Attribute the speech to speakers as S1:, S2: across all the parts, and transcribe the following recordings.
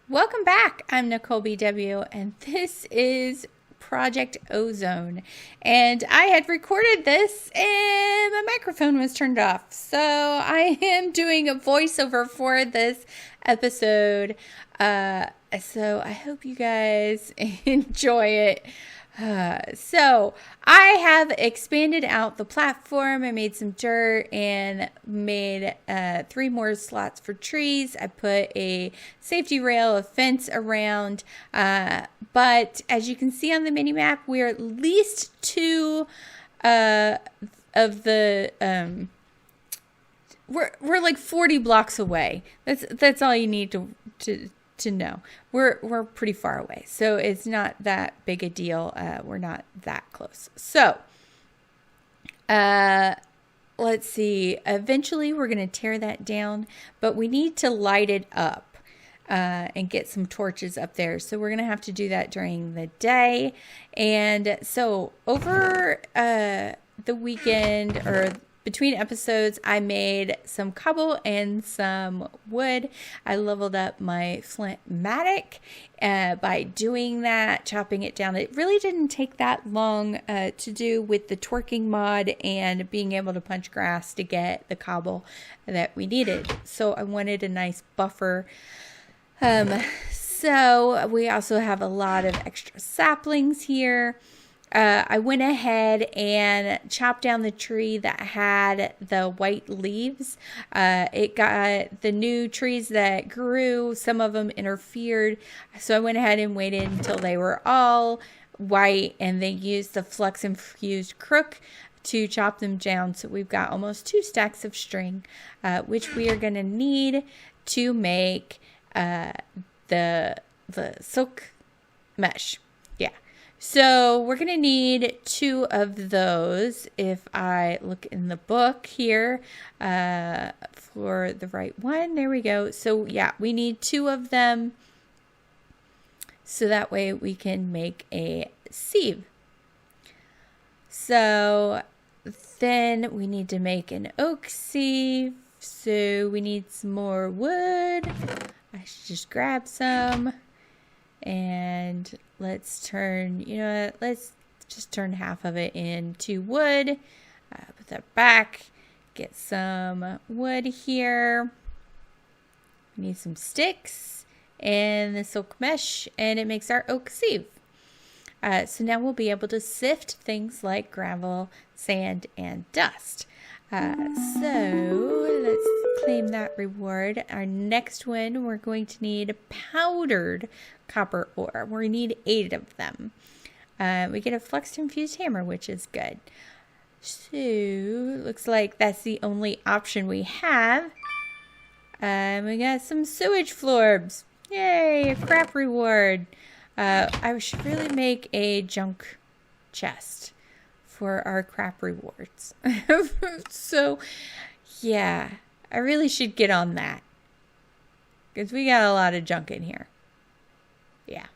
S1: Welcome back. I'm Nicolbw, and this is Project Ozone. And I had recorded this, and my microphone was turned off. So I am doing a voiceover for this episode. So I hope you guys enjoy it. So I have expanded out the platform. I made some dirt and made 3 more slots for trees. I put a safety rail, a fence around. But as you can see on the mini map, we're at least 2 of the we're like 40 blocks away. That's all you need to know. We're pretty far away, so it's not that big a deal. We're not that close. So let's see. Eventually we're going to tear that down, but we need to light it up and get some torches up there. So we're going to have to do that during the day. And so over the weekend, or between episodes, I made some cobble and some wood. I leveled up my flint-matic by doing that, chopping it down. It really didn't take that long to do with the torquing mod and being able to punch grass to get the cobble that we needed. So I wanted a nice buffer. So we also have a lot of extra saplings here. I went ahead and chopped down the tree that had the white leaves. It got the new trees that grew, some of them interfered. So I went ahead and waited until they were all white, and then used the flux infused crook to chop them down. So we've got almost 2 stacks of string, which we are going to need to make the silk mesh. Yeah. So we're going to need 2 of those. If I look in the book here for the right one, there we go. So yeah, we need 2 of them. So that way we can make a sieve. So then we need to make an oak sieve. So we need some more wood. I should just grab some. And let's turn, let's just turn half of it into wood. Put that back. Get some wood here. We need some sticks and the silk mesh, and it makes our oak sieve. So now we'll be able to sift things like gravel, sand, and dust. So let's claim that reward. Our next one, we're going to need powdered copper ore. We need 8 of them. We get a flux infused hammer, which is good. So looks like that's the only option we have. We got some sewage florbs. Yay, a crap reward. I should really make a junk chest for our crap rewards. So yeah, I really should get on that, because we got a lot of junk in here. Yeah.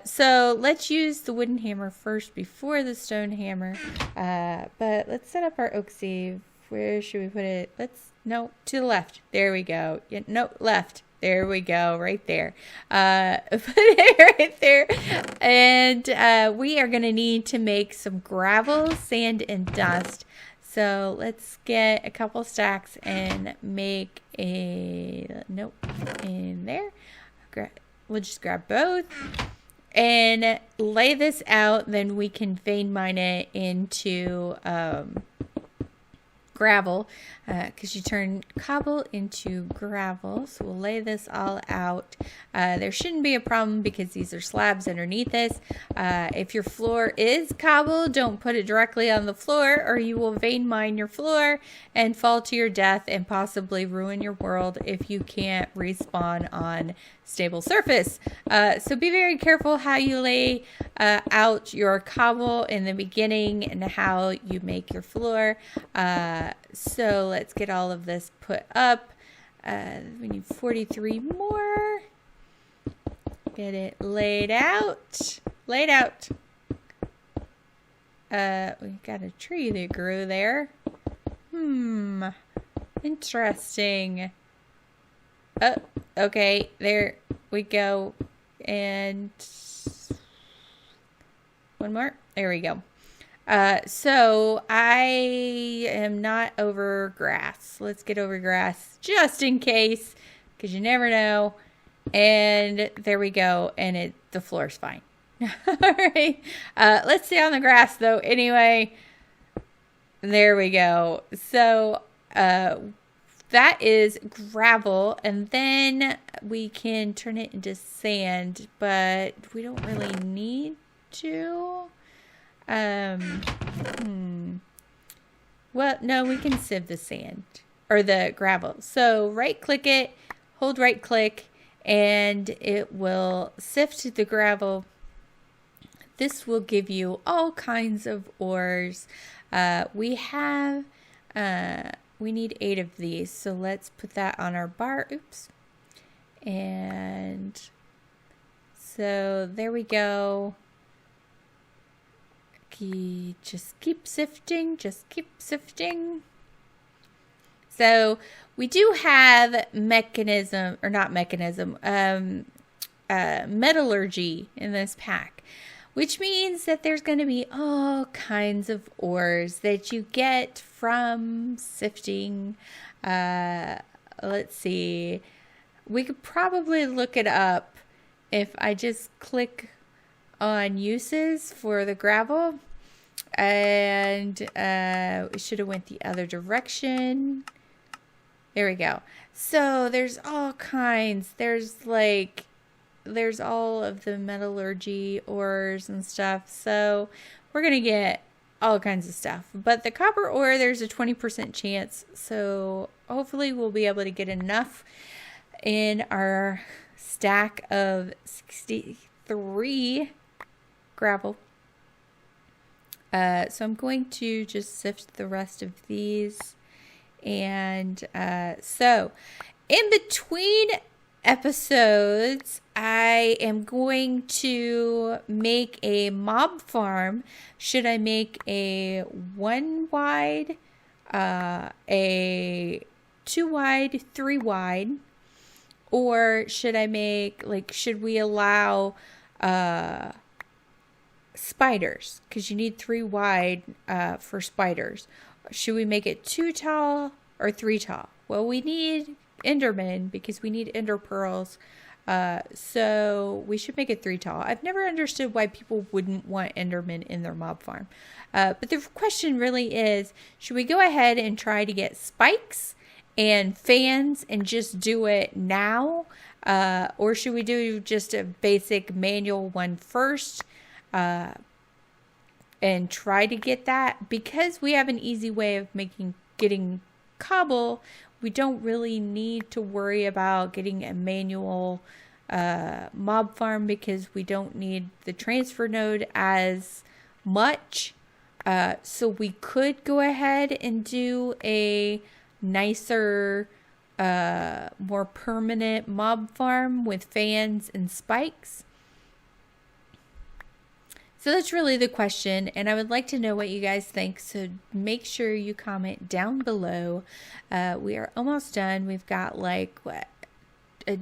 S1: So let's use the wooden hammer first before the stone hammer. But let's set up our oak sieve. Where should we put it? No, to the left. There we go. Yeah, no, left. There we go, right there. Put it right there. And we are going to need to make some gravel, sand, and dust. So let's get a couple stacks and make nope, in there. We'll just grab both and lay this out. Then we can vein mine it into gravel, because you turn cobble into gravel. So we'll lay this all out. There shouldn't be a problem because these are slabs underneath this. If your floor is cobble, don't put it directly on the floor, or you will vein mine your floor and fall to your death and possibly ruin your world if you can't respawn on stable surface. So be very careful how you lay out your cobble in the beginning and how you make your floor. So let's get all of this put up. We need 43 more. Get it laid out. We got a tree that grew there. Interesting. Oh, okay, there we go. And one more. There we go. So I am not over grass. Let's get over grass just in case, because you never know. And there we go. And the floor's fine. All right. Let's stay on the grass though. Anyway, there we go. So, that is gravel, and then we can turn it into sand, but we don't really need to. Well, no, we can sieve the sand or the gravel. So right click it, hold right click, and it will sift the gravel. This will give you all kinds of ores. We need 8 of these, so let's put that on our bar. Oops. And so there we go. Just keep sifting, So we do have metallurgy in this pack, which means that there's going to be all kinds of ores that you get from sifting. Let's see. We could probably look it up if I just click on uses for the gravel. And we should have went the other direction. There we go. So there's all kinds. There's all of the metallurgy ores and stuff. So we're going to get all kinds of stuff. But the copper ore, there's a 20% chance. So hopefully we'll be able to get enough in our stack of 63 gravel. So I'm going to just sift the rest of these. And so in between episodes, I am going to make a mob farm. Should I make a 1 wide, a 2 wide, 3 wide? Or should I make, should we allow spiders? Because you need 3 wide for spiders. Should we make it 2 tall or 3 tall? Well, we need Endermen because we need Ender pearls. So we should make it 3 tall. I've never understood why people wouldn't want Endermen in their mob farm. But the question really is, should we go ahead and try to get spikes and fans and just do it now? Or should we do just a basic manual one first? And try to get that, because we have an easy way of getting cobble. We don't really need to worry about getting a manual mob farm because we don't need the transfer node as much. So we could go ahead and do a nicer, more permanent mob farm with fans and spikes. So that's really the question, and I would like to know what you guys think, so make sure you comment down below. We are almost done. We've got a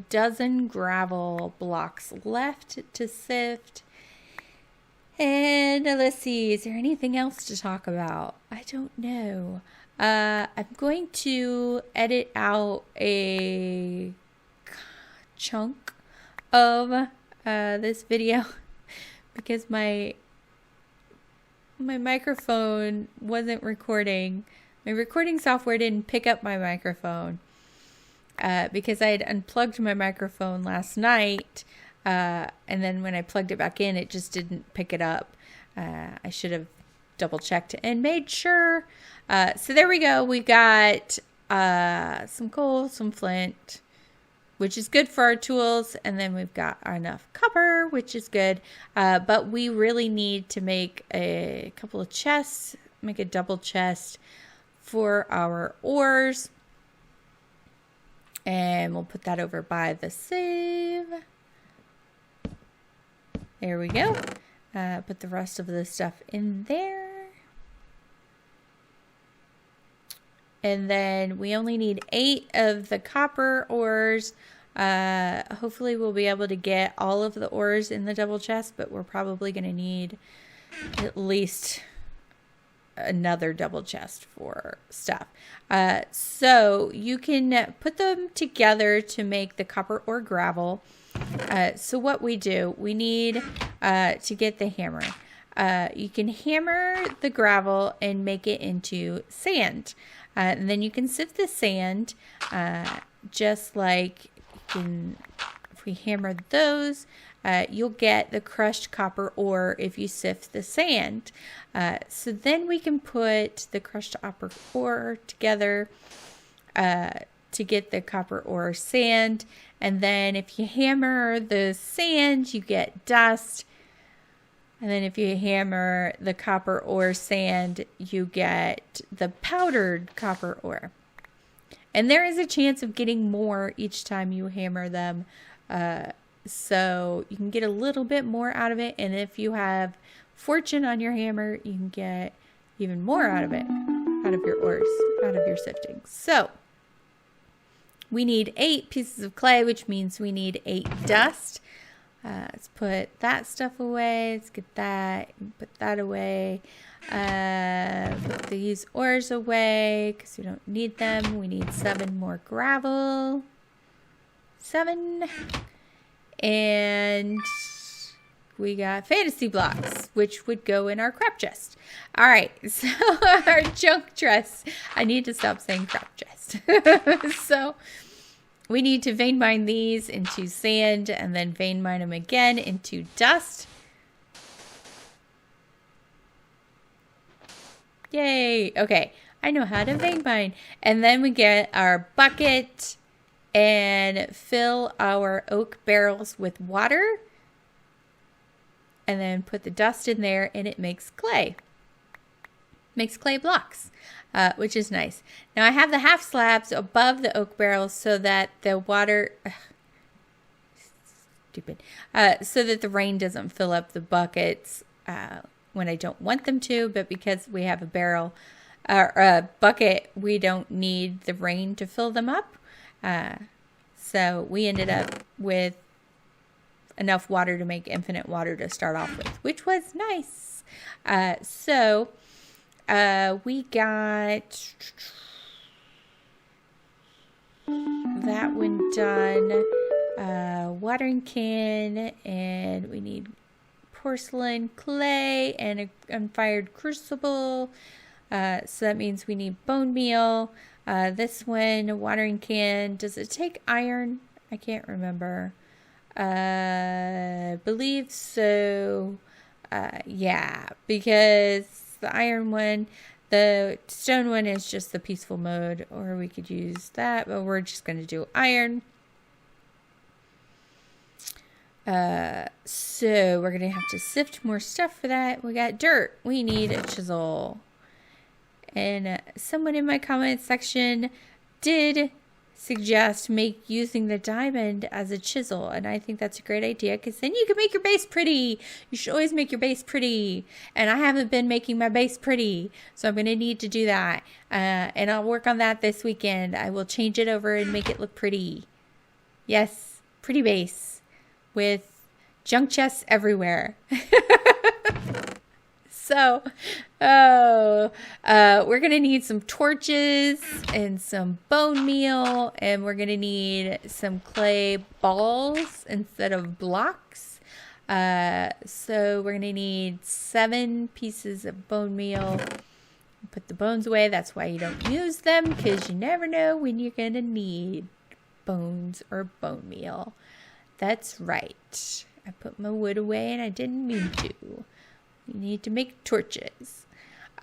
S1: dozen gravel blocks left to sift. And let's see, is there anything else to talk about? I don't know. I'm going to edit out a chunk of this video. Because my microphone wasn't recording. My recording software didn't pick up my microphone. Because I had unplugged my microphone last night. And then when I plugged it back in, it just didn't pick it up. I should have double checked and made sure. So there we go. We got some coal, some flint, which is good for our tools. And then we've got enough copper, which is good. But we really need to make a couple of chests, make a double chest for our ores. And we'll put that over by the save. There we go. Put the rest of the stuff in there. And then we only need 8 of the copper ores. Hopefully we'll be able to get all of the ores in the double chest, but we're probably going to need at least another double chest for stuff. So you can put them together to make the copper ore gravel. So what we do, we need to get the hammer. You can hammer the gravel and make it into sand. And then you can sift the sand just like if we hammer those, you'll get the crushed copper ore if you sift the sand. So then we can put the crushed copper ore together to get the copper ore sand. And then if you hammer the sand, you get dust. And then if you hammer the copper ore sand, you get the powdered copper ore. And there is a chance of getting more each time you hammer them. So you can get a little bit more out of it. And if you have fortune on your hammer, you can get even more out of it, out of your ores, out of your sifting. So we need 8 pieces of clay, which means we need 8 dust. Let's put that stuff away. Let's get that and put that away. Put these ores away because we don't need them. We need 7 more gravel. 7. And we got fantasy blocks, which would go in our crap chest. All right, so our junk chest. I need to stop saying crap chest. So we need to vein mine these into sand and then vein mine them again into dust. Yay. Okay, I know how to vein mine. And then we get our bucket and fill our oak barrels with water. And then put the dust in there and it makes clay. Makes clay blocks. Which is nice. Now I have the half slabs above the oak barrels so that the water, so that the rain doesn't fill up the buckets when I don't want them to, but because we have a barrel or a bucket, we don't need the rain to fill them up. So we ended up with enough water to make infinite water to start off with, which was nice. We got that one done. Watering can, and we need porcelain clay and an unfired crucible. So that means we need bone meal. This one, a watering can. Does it take iron? I can't remember. Believe so. Yeah, because the iron one, the stone one is just the peaceful mode, or we could use that, but we're just going to do iron. So we're going to have to sift more stuff for that. We got dirt. We need a chisel. And someone in my comment section did suggest using the diamond as a chisel, and I think that's a great idea because then you can make your base pretty. You should always make your base pretty, and I haven't been making my base pretty, so I'm going to need to do that, and I'll work on that this weekend. I will change it over and make it look pretty. Yes, pretty base with junk chests everywhere. So, we're going to need some torches and some bone meal, and we're going to need some clay balls instead of blocks. So we're going to need 7 pieces of bone meal. Put the bones away. That's why you don't use them, because you never know when you're going to need bones or bone meal. That's right. I put my wood away and I didn't mean to. You need to make torches.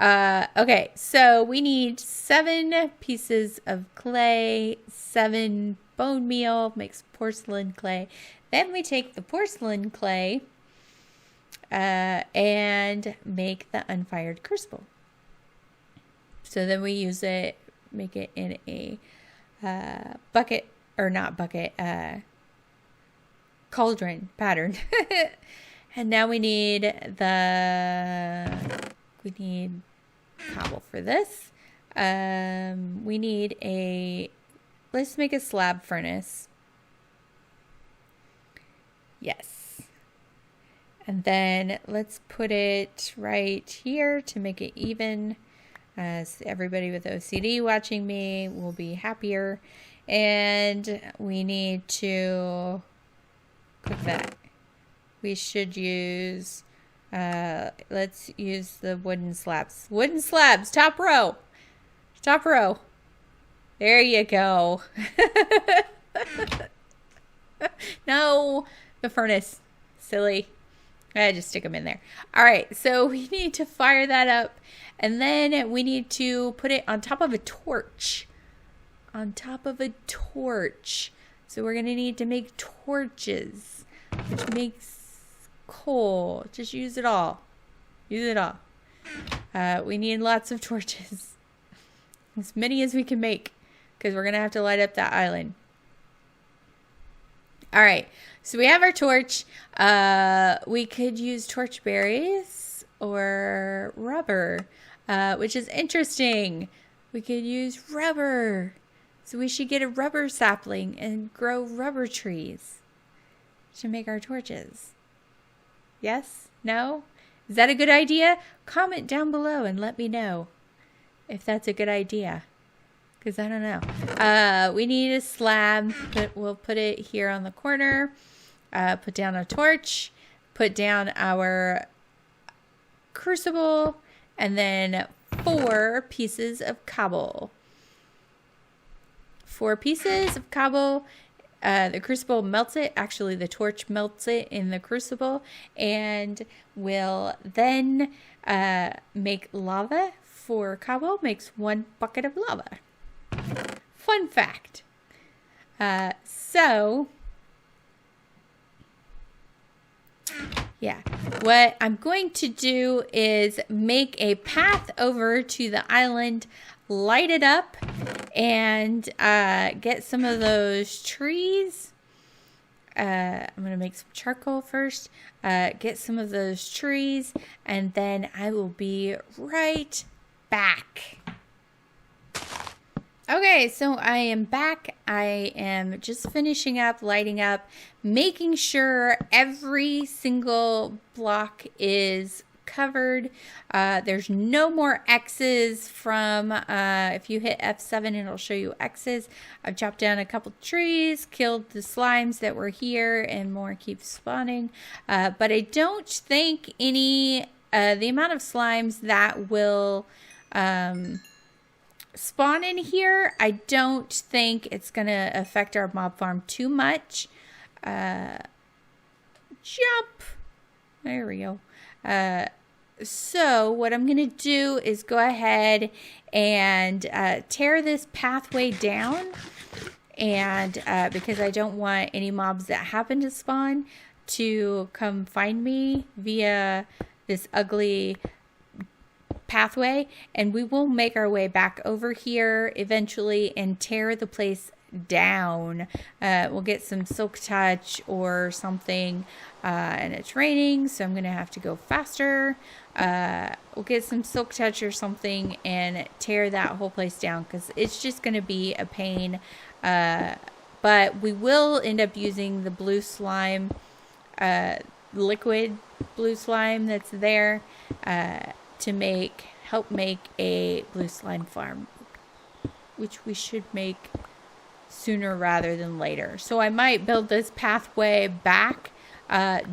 S1: Okay, so we need 7 pieces of clay, 7 bone meal, makes porcelain clay. Then we take the porcelain clay and make the unfired crucible. So then we use it, make it in a bucket, or not bucket, cauldron pattern. And now we need cobble for this. We need let's make a slab furnace. Yes. And then let's put it right here to make it even. So everybody with OCD watching me will be happier. And we need to cook that. We should use, let's use the wooden slabs. Wooden slabs, top row. Top row. There you go. No, the furnace. Silly. I just stick them in there. All right, so we need to fire that up. And then we need to put it on top of a torch. On top of a torch. So we're going to need to make torches, which makes coal. Just use it all. Use it all. We need lots of torches. As many as we can make, because we're going to have to light up that island. All right, so we have our torch. We could use torch berries or rubber, which is interesting. We could use rubber. So we should get a rubber sapling and grow rubber trees to make our torches. Yes? No? Is that a good idea? Comment down below and let me know if that's a good idea. Because I don't know. We need a slab, but we'll put it here on the corner. Put down a torch. Put down our crucible. And then 4 pieces of cobble. 4 pieces of cobble. The crucible melts it. Actually, the torch melts it in the crucible. And we'll then make lava. 4 cobble makes 1 bucket of lava. Fun fact. Yeah, what I'm going to do is make a path over to the island, light it up, and get some of those trees. I'm going to make some charcoal first, get some of those trees, and then I will be right back. Okay, so I am back. I am just finishing up, lighting up, making sure every single block is covered. There's no more X's from, if you hit F7, it'll show you X's. I've chopped down a couple trees, killed the slimes that were here, and more keep spawning. But I don't think the amount of slimes that will spawn in here, I don't think it's going to affect our mob farm too much. Jump. There we go. So what I'm going to do is go ahead and tear this pathway down. And because I don't want any mobs that happen to spawn to come find me via this ugly pathway, and we will make our way back over here eventually and tear the place down. We'll get some silk touch or something, and it's raining, so I'm gonna have to go faster. We'll get some silk touch or something and tear that whole place down, because it's just gonna be a pain. But we will end up using the blue slime, liquid blue slime that's there, to help make a blue slime farm, which we should make sooner rather than later. So I might build this pathway back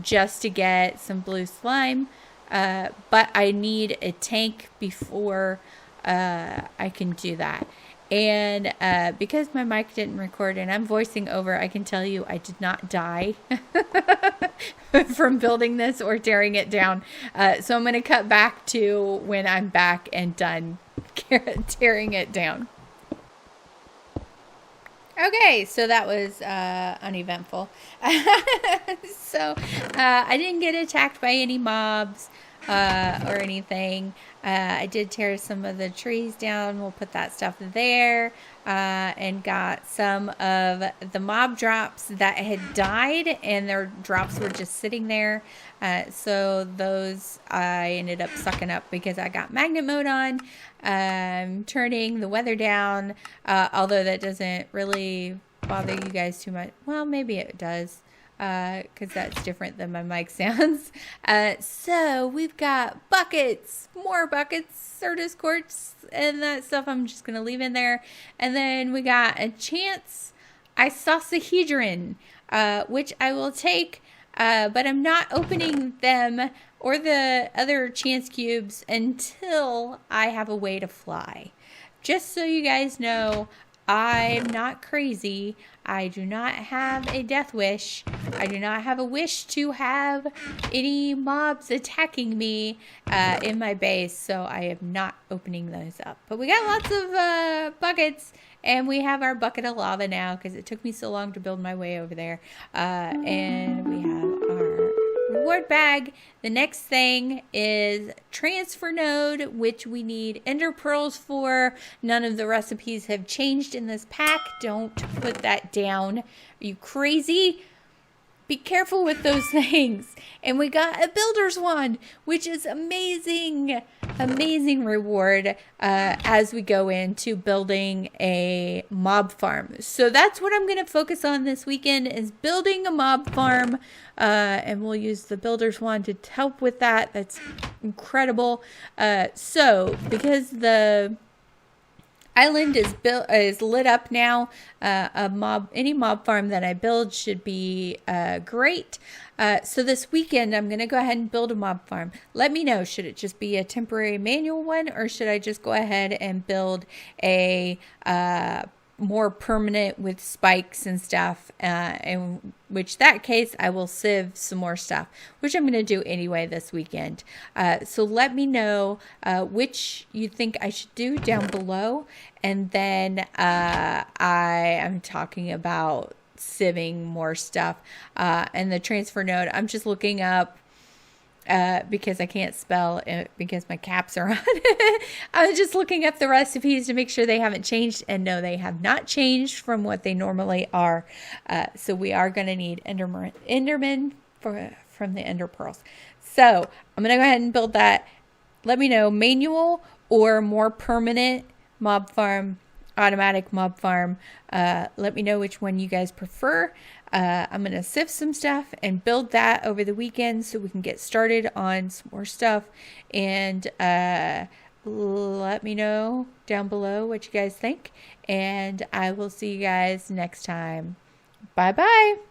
S1: just to get some blue slime, but I need a tank before I can do that. And because my mic didn't record and I'm voicing over, I can tell you I did not die from building this or tearing it down. So I'm going to cut back to when I'm back and done tearing it down. Okay, so that was uneventful. So I didn't get attacked by any mobs. or anything. I did tear some of the trees down. We'll put that stuff there. And got some of the mob drops that had died, and their drops were just sitting there. So those I ended up sucking up because I got magnet mode on, turning the weather down, although that doesn't really bother you guys too much. Well, maybe it does, because that's different than my mic sounds. So we've got buckets, more buckets, Certus quartz, and that stuff I'm just going to leave in there. And then we got a chance isosahedron, which I will take, but I'm not opening them or the other chance cubes until I have a way to fly. Just so you guys know, I'm not crazy. I do not have a death wish. I do not have a wish to have any mobs attacking me in my base, so I am not opening those up. But we got lots of buckets, and we have our bucket of lava now because it took me so long to build my way over there. And we have our reward bag. The next thing is transfer node, which we need ender pearls for. None of the recipes have changed in this pack. Don't put that down. Are you crazy? Be careful with those things. And we got a builder's wand, which is amazing. Amazing reward as we go into building a mob farm. So that's what I'm going to focus on this weekend, is building a mob farm. And we'll use the builder's wand to help with that. That's incredible. So because the island is lit up now, any mob farm that I build should be great. So this weekend I'm going to go ahead and build a mob farm. Let me know, should it just be a temporary manual one, or should I just go ahead and build a more permanent with spikes and stuff, in which that case I will sieve some more stuff, which I'm going to do anyway this weekend. So let me know which you think I should do down below, and then I am talking about sieving more stuff. And the transfer node, I'm just looking up because I can't spell it because my caps are on. I was just looking up the recipes to make sure they haven't changed, and no, they have not changed from what they normally are. So we are going to need Enderman from the Ender Pearls. So I'm going to go ahead and build that. Let me know, manual or more permanent mob farm, automatic mob farm. Let me know which one you guys prefer. I'm going to sift some stuff and build that over the weekend so we can get started on some more stuff. And let me know down below what you guys think. And I will see you guys next time. Bye-bye.